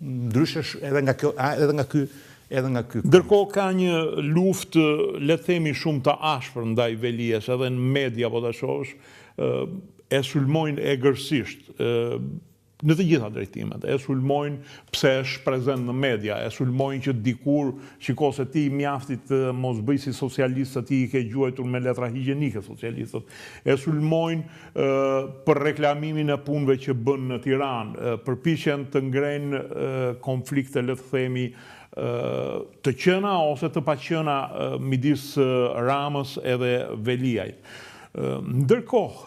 Ndryshe edhe nga ky Ndërkohë ka një luftë, le të themi, shumë të ashpër ndaj Velijes, edhe në media po ta shohësh, e sulmojnë egërsisht në të gjitha drejtimet. E sulmojnë pse është prezent në media, e sulmojnë që dikur shiko se ti mjaftit mos bëj si socialistët, ti i ke gjuajtur me letra higjienike socialistët. E sulmojnë për reklamimin e punëve që bën në Tiranë, përpiqen të ngrejnë konflikte, le të themi, të qëna ose të paqëna midis Ramës edhe Veliajt. Ndërkohë,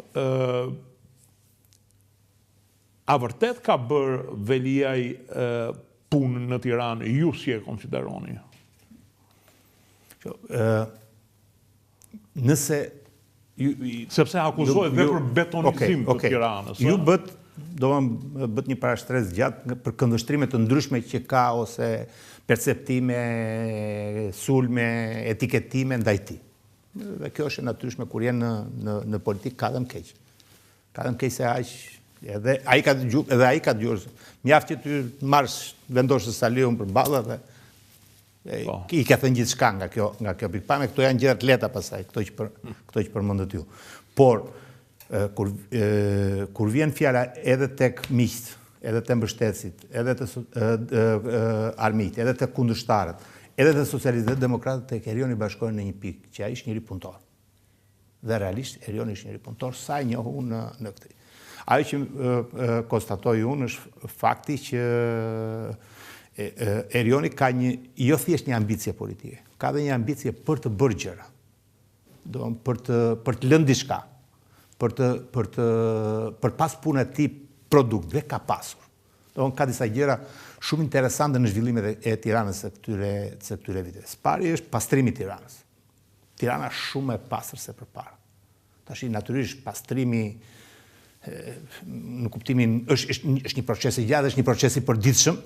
a vërtet ka bërë Veliaj punë në Tiranë, ju si e konsideroni? Nëse... Sepse akuzohet dhe për betonizim të Tiranës. Ju bët një parashtres gjatë për këndvështrime të ndryshme që ka ose perceptime, sulme, etiketime ndaj tij. Dhe kjo është e natyrshme kur jenë në politikë, ka dhe më keq. Ka dhe më keq se aq, edhe ai ka dëgjuar. Mjaft që ty marrësh vendoshës Saliun përballë dhe i ka thënë gjithçka nga kjo pikpamje. Këto janë gjëra të lehta pasaj, këto që përmendët ju. Por kur vjen fjala edhe tek miqt, edhe të mbështetësit, edhe të armiqt, edhe të kundërshtarët, edhe të socialistët dhe demokratët, tek Erioni bashkohen në një pikë, që ai ishte njëri punëtor. Dhe realisht Erioni ishte njëri punëtor, sa e njohu në këtë. Ajo që konstatoj unë është fakti që Erioni ka jo thjesht një ambicie politike, ka dhe një ambicie për të bërë gjëra, për të lënë diçka, për pas punë e tij produkt dhe ka pasur. Ka disa gjëra shumë interesante në zhvillimet e Tiranës së këtyre viteve. Pari është pastrimi i Tiranës. Tirana është shumë e pastër se përpara. Tash natyrisht pastrimi në kuptimin është një proces i gjatë, është një proces i përditshëm.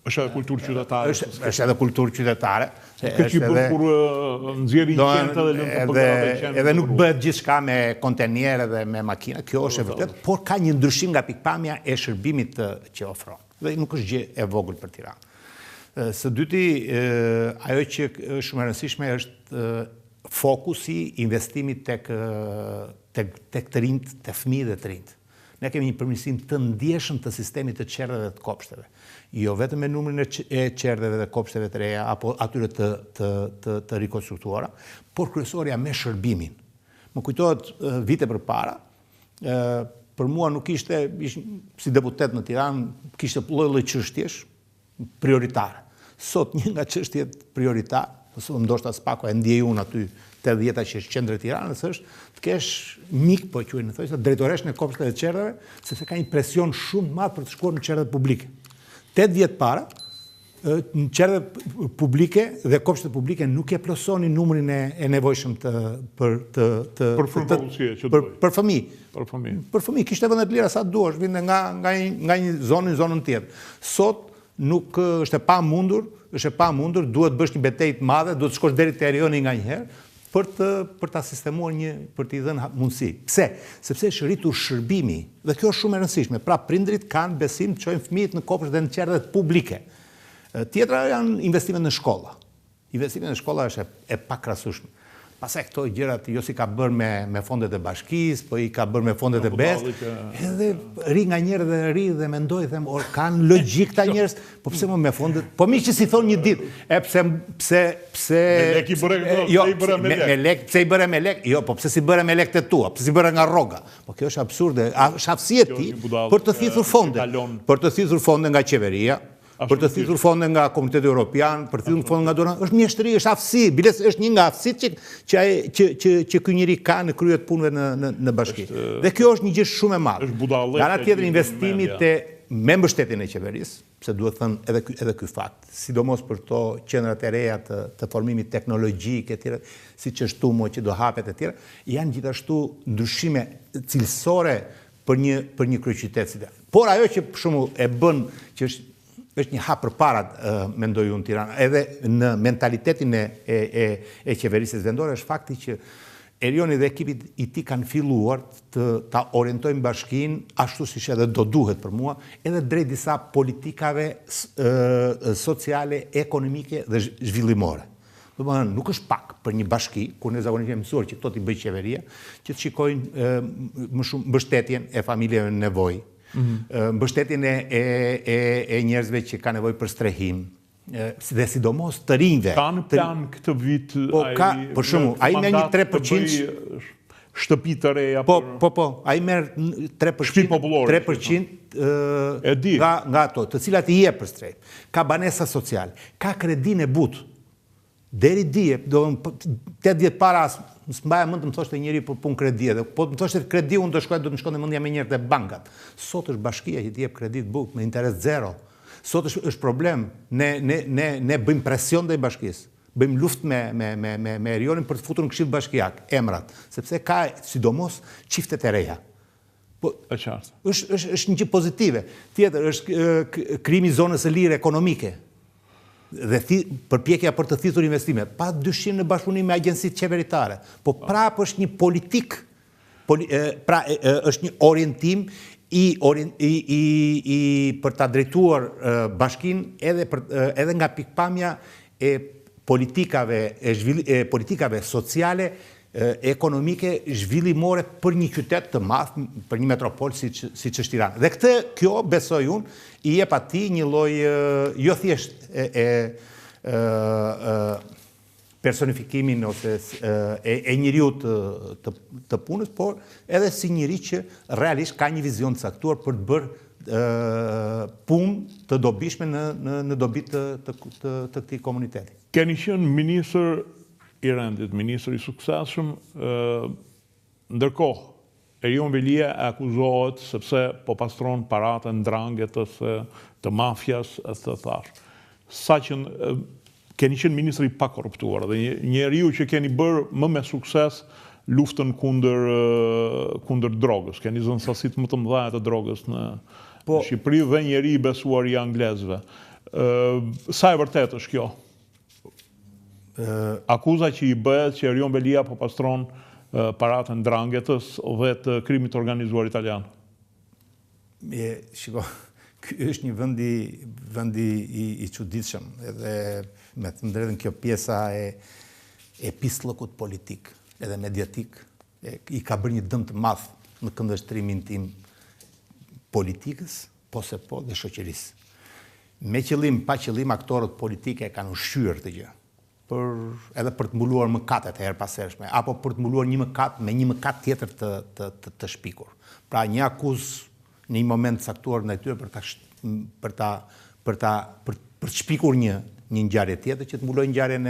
Është edhe kulturë qytetare. Është edhe kulturë qytetare. Këtë që bën kur nxjerrin qentë dhe lënë të bëgave qentë. Edhe nuk bëhet gjithçka me kontenierë dhe me makina, kjo është e vërtet, por ka një ndryshim nga pikpamja e shërbimit që ofron. Dhe nuk është gjë e vogël për Tiranë. Së dyti, ajo që është shumë e rëndësishme është fokusi, investimi tek të rinjt, të fëmijët dhe të rinjt. Ne kemi një përmirësim të ndjeshëm të sistemit të qerdheve dhe të kopshteve. Jo vetëm me numrin e qerdheve dhe kopshteve të reja, apo atyre të rikonstruktuara, por kryesorja me shërbimin. Më kujtohet vite përpara, për mua nuk ishte, si deputet në Tiranë, kishte lloj-lloj çështjesh prioritare. Sot një nga çështjet prioritare, ndoshta s'pako e ndjej unë aty 80-ta që është qendër e Tiranës, është të kesh mik, po quajnë thojë, drejtoresh në kopshteve të qerdheve, sepse ka një presion shumë madh për të shkuar në qerdhet publike. 8 vjet para, në qerdhet publike dhe kopshtet publike nuk e plosonin numrin e nevojshëm për fëmijë. Për fëmijë, kishte vende të lira sa duash, vinte nga një zonë në zonën tjetër. Sot nuk është e pamundur, duhet bësh një betejë të madhe, duhet të shkosh deri te Erioni nganjëherë për ta sistemuar për t'i dhënë mundësi. Pse? Sepse është rritur shërbimi, dhe kjo është shumë e rëndësishme. Pra prindrit kanë besim të çojnë fëmijët në kopsht dhe në qerdhet publike. Tjetra janë investimet në shkolla. Investimet në shkolla është e pakrahasueshme. Pastaj këto gjërat jo si ka bërë me fondet e bashkisë, po i ka bërë me fondet e BE-s. Edhe ri nga njerë dhe ri dhe mendoj, them, kanë logjik ta njerëz, po pse më me fondet? Po mi që si thonë një ditë, pse me lek i bëre pse i bëre me lek? Jo, po pse si bëre me lek të tua, pse si bëre nga rroga? Po kjo është absurde, është aftësia e tij për të thithur fonde nga qeveria, për të thithur fonde nga Komiteti Evropian, për të thithur fonde nga donatorë, është mjeshtri, është aftësi, biles është një nga aftësitë që ky njeri ka në krye të punëve në bashki. Dhe kjo është një gjë shumë e madhe. Nga ana tjetër investimi me mbështetjen e qeverisë, pse duhet thënë edhe ky fakt, sidomos për to qendrat e reja të formimit teknologjik e tjera, siç është Tumo që do hapet e tjera, janë gjithashtu ndryshime cilësore për një kryeqytet si Tirana. Por ajo që për shembull e bën që është një hap përpara, mendoj unë, Tirana, edhe në mentalitetin e qeverisjes vendore, është fakti që Erioni dhe ekipit i ti kanë filluar ta orientojnë bashkinë ashtu siç edhe do duhet për mua, edhe drejt disa politikave sociale, ekonomike dhe zhvillimore. Nuk është pak për një bashki, kur ne zakonisht jemi mësuar që këto t'i bëjë qeveria, që të shikojnë më shumë mbështetjen e familjeve në nevojë, mbështetjen e njerëzve që ka nevojë për strehim, dhe sidomos të rinjve. Ka në plan këtë vit për shembull, ai merr një 3% shtëpi të reja. Ai merr 3% nga ato, të cilat i jep për strehim. Ka banesa sociale, ka kredin e butë. Deri dje, 8 vjet para, s'mbaja mend të më thoshte njëri për punë kredi, dhe po të më thoshte kredi, unë do të shkonte mendja me njërë të bankat. Sot është bashkia që t'i jep kredit bukë me interes zero. Sot është problem. Ne bëjmë presion dhe i bashkisë. Bëjmë luft me Erionin për të futur në këshill bashkiak, emrat. Sepse ka, sidomos, çiftet e reja. Është një gjë pozitive. Tjetër, është krijimi zonës së lirë ekonomike. Dhe përpjekja për të thithur investime. Pa dyshim në bashkëpunim me agjencitë qeveritare. Po prapë është një politik, pra është një orientim për ta drejtuar bashkinë edhe nga pikpamja e politikave sociale, ekonomike, zhvillimore për një qytet të madh, për një metropol siç është Tirana. Dhe kjo besoj unë i jep atij një lloj jo thjesht personifikimin ose e njeriu të punës, por edhe si njeri që realisht ka një vizion të caktuar për të bërë punë të dobishme në dobi të këtij komuniteti. Keni qenë ministër i rendit, ministër i suksesshëm, ndërkohë Erion Velia akuzohet sepse po pastron paratë ndrangjetës, të mafjas, të thash. Saqë keni qenë ministri pa korruptuar dhe njeriu që keni bërë më me sukses luftën kundër drogës. Keni zënë sasitë më të mëdha të drogës në Shqipëri dhe njeri i besuar i anglezëve. Sa e vërtet është kjo? Akuza që i bëhet që Erion Velia po pastron paratë ndrangjetës dhe të krimit organizuar italian. Shiko, ky është një vendi i çuditshëm, edhe me të drejtën kjo pjesa e pislëkut politik edhe mediatik i ka bërë një dëm të madh në këndvështrimin tim politikës, po dhe shoqërisë. Me qëllim, pa qëllim, aktorët politike kanë ushqyer të gjë. Edhe për të mbuluar mëkatet her pas hershme, apo për të mbuluar një mëkat me një mëkat tjetër të shpikur. Pra një akuzë në një moment caktuar ndaj tyre për të shpikur një ngjarje tjetër që të mbulojë ngjarjen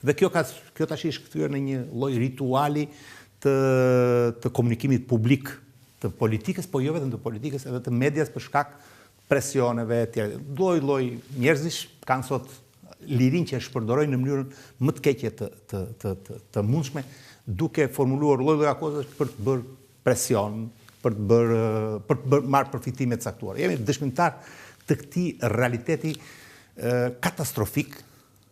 dhe kjo tash është kthyer në një lloj rituali të komunikimit publik të politikës, po jo vetëm të politikës, edhe të medias për shkak presioneve të tjera. Lloj njerëzish kanë sot lirinë që e shpërdorojnë në mënyrën më të keqe të mundshme, duke formuluar lloj akuzash për të bërë presion, për të marrë përfitime të caktuara. Jemi dëshmitar të këtij realiteti katastrofik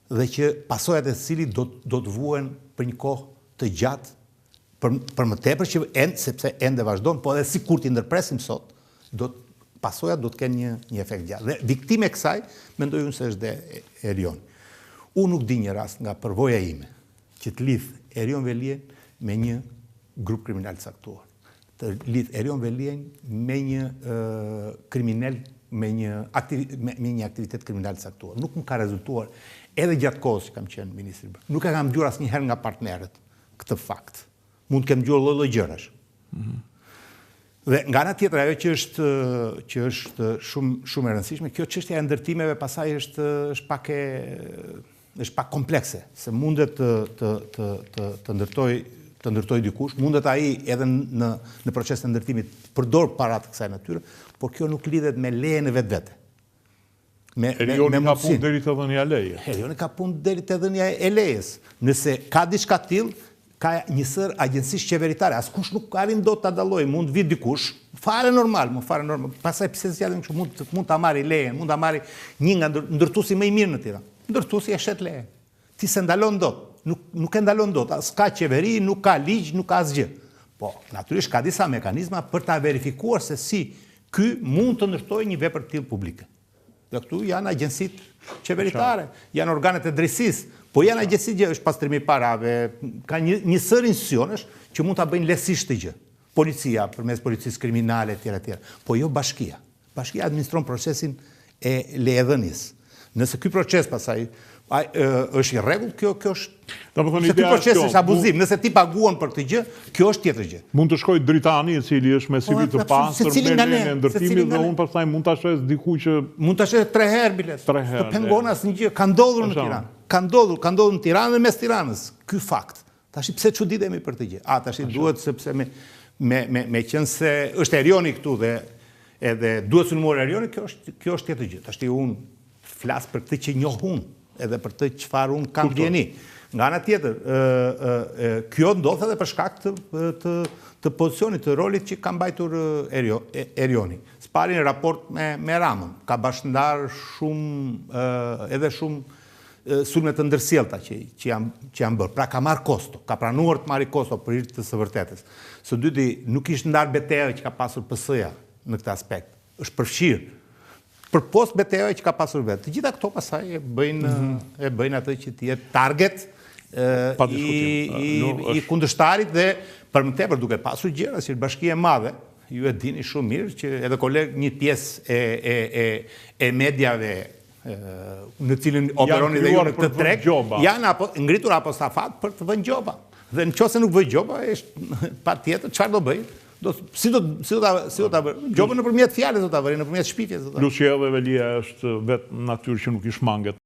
dhe që pasojat e cilit do të vuhen për një kohë të gjatë, për më tepër që sepse ende vazhdon, po edhe sikur t'i ndërpresim sot, pasojat do të kenë një efekt gjatë. Dhe viktime e kësaj, mendoj unë se është dhe Erion. Unë nuk di një rast nga përvoja ime që të lidh Erion Velien me një grup kriminal të caktuar. Të lidh Erion Velien me një kriminal, me një aktivitet kriminal të caktuar. Nuk më ka rezultuar edhe gjatë kohës që kam qenë ministri. Nuk e kam dëgjuar asnjëherë nga partnerët këtë fakt. Mund të kem dëgjuar lloj gjërash. Dhe nga ana tjetër, ajo që është shumë e rëndësishme, kjo çështja e ndërtimeve pasaj është pak komplekse, se mundet të ndërtoj dikush, mundet ai edhe në proces të ndërtimit përdor parat kësaj natyre, por kjo nuk lidhet me lejen e vetvete. Erioni ka punë deri te dhënia e leje. Erioni ka punë deri te dhënia e lejes. Nëse ka diçka të tillë, ka një sër agjencish qeveritare, askush nuk arrin dot ta dallojë, mund vi dikush, fare normal. Pastaj pse zgjallim kështu, mund ta marrë lejen, mund ta marrë një nga ndërtuesi më i mirë në Tiranë. Ndërtuesi e shet lejen. Ti se ndalon dot. nuk e ndalon dot. S'ka qeveri, nuk ka ligj, nuk ka asgjë. Po, natyrisht ka disa mekanizma për ta verifikuar se si ky mund të ndërtojë një vepër të tillë publike. Dhe këtu janë agjensitë qeveritare, janë organet e drejtësisë, po janë agjensitë që është pastrimi i parave, ka një sër institucionesh që mund ta bëjnë lehtësisht të gjë. Policia, përmes policisë kriminale etj. Po jo bashkia. Bashkia administron procesin e lejedhënies. Nëse ky proces pasaj është i rregull, kjo është. Nëse ky proces është abuzim, nëse ti paguan për këtë gjë, kjo është tjetër gjë. Mund të shkojë dritani, i cili është me CV të pastër, me lejen e ndërtimit dhe unë pastaj mund ta shes diku që mund ta shes 3 herë bilet. Të pengon asnjë gjë, ka ndodhur në Tiranë. Ka ndodhur në Tiranë dhe mes Tiranës. Ky fakt. Tash pse çuditemi për këtë gjë? Tash duhet sepse me qenë se është Erioni këtu dhe edhe duhet të sulmuar Erioni, kjo është tjetër gjë. Tash unë flas për këtë që njoh unë, edhe për të çfarë unë kam vjeni. Nga ana tjetër, kjo ndodh edhe për shkak të pozicionit, të rolit që ka mbajtur Erioni. S'pari në raport me Ramën, ka bashkëndar edhe shumë sulme të ndërsjellta që janë bërë. Pra ka marrë kosto, ka pranuar të marrë kosto për hir të së vërtetës. Së dyti, nuk ishte ndarë betejë që ka pasur PS-ja në këtë aspekt. Është përfshirë. Për post betejë që ka pasur vetë. Të gjitha këto pasaj e bëjnë atë që të jetë target i kundërshtarit dhe për më tepër duke pasur gjëra si Bashkia e Madhe, ju e dini shumë mirë që edhe një pjesë e mediave në cilin operoni dhe ju në këtë treg, janë ngritur apostafat për të vënë gjoba. Dhe në qoftë se nuk vë gjoba, pa tjetër, çfarë do bëjë? Si do ta bërë? Gjobën nëpërmjet fjalës do ta bëjë, nëpërmjet shpifjes. Lucia dhe Velia është vetë natyrë që nuk i shmanget.